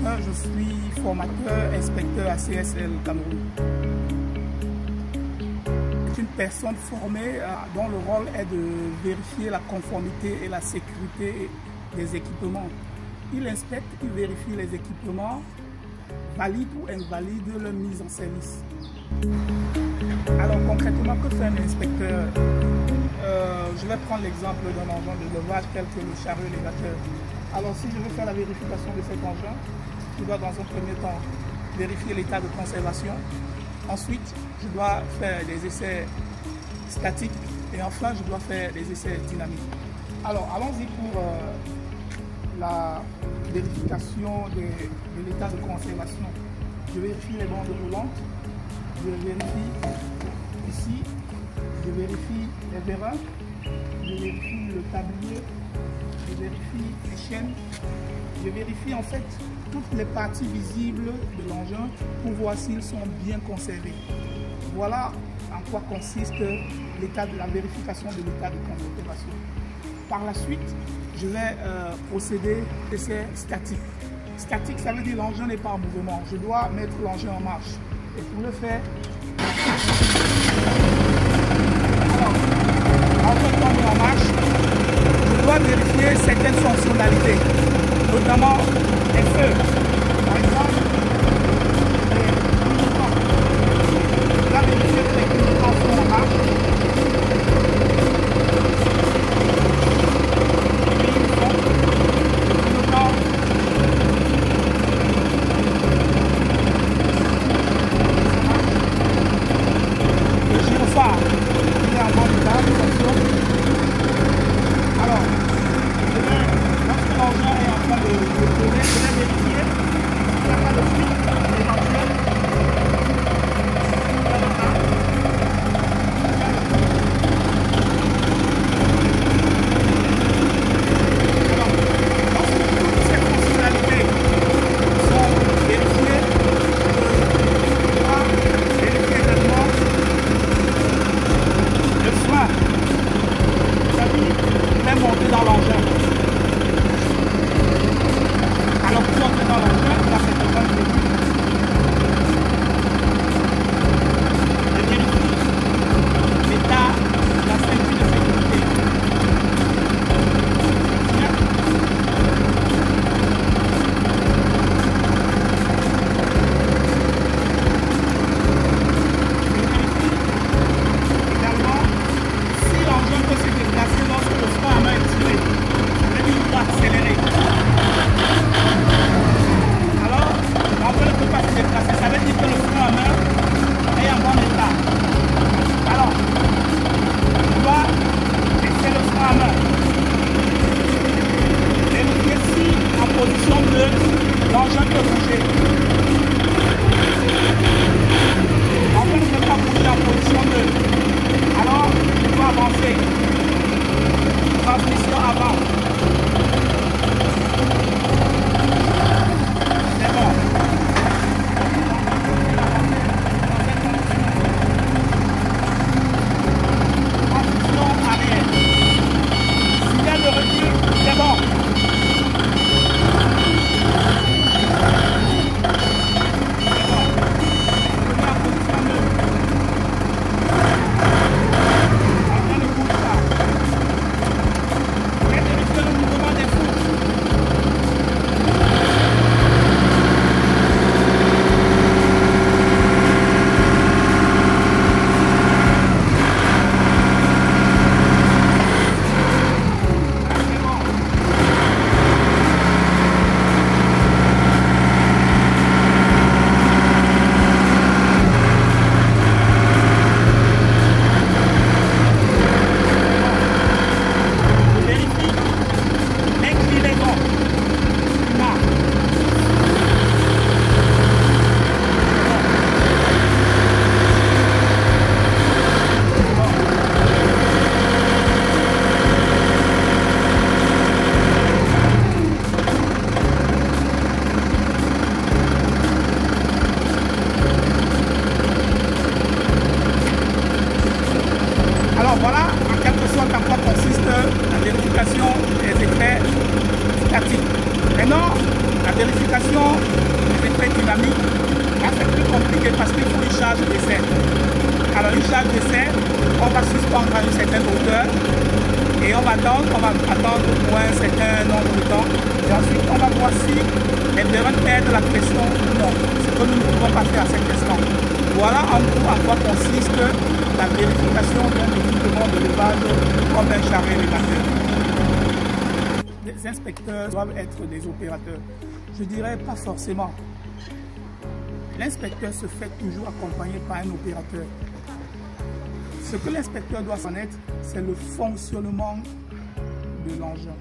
je suis formateur, inspecteur à CSL Cameroun. C'est une personne formée dont le rôle est de vérifier la conformité et la sécurité des équipements. Il inspecte, il vérifie les équipements, valide ou invalide leur mise en service. Alors concrètement, que fait un inspecteur? Je vais prendre l'exemple d'un engin de levage tel que le chariot élévateur. Alors si je veux faire la vérification de cet engin, je dois dans un premier temps vérifier l'état de conservation. Ensuite, je dois faire des essais statiques et enfin je dois faire des essais dynamiques. Alors allons-y pour la vérification de l'état de conservation. Je vérifie les bandes roulantes, je vérifie ici, je vérifie les vérins, je vérifie le tablier, je vérifie les chaînes, je vérifie en fait toutes les parties visibles de l'engin pour voir s'ils sont bien conservés. Voilà en quoi consiste l'état de la vérification de l'état de conservation. Par la suite, je vais procéder à essais statiques. Statique, ça veut dire l'engin n'est pas en mouvement. Je dois mettre l'engin en marche. Et pour le faire, alors, l'engin tombe en marche, je dois vérifier certaines fonctionnalités, notamment les feux. Par exemple, je dois vérifier que les clignotants sont en marche. L'engin peut bouger. L'engin ne peut pas bouger en position 2. Alors, il faut avancer. Transmission avant. C'est bon. Transmission arrière. Signal de recul, c'est bon. sont les effets dynamiques. Là, c'est plus compliqué parce qu'il faut une charge d'essai. Alors, une charge d'essai, on va suspendre à une certaine hauteur et on va attendre pour un certain nombre de temps. Et ensuite, on va voir si les bearings perdent la pression ou non. Ce que nous ne pouvons pas faire à cet instant. Voilà en gros en quoi consiste la vérification d'un équipement de levage comme un charret élévateur. Les inspecteurs doivent être des opérateurs. Je dirais pas forcément. L'inspecteur se fait toujours accompagner par un opérateur. Ce que l'inspecteur doit connaître, c'est le fonctionnement de l'engin.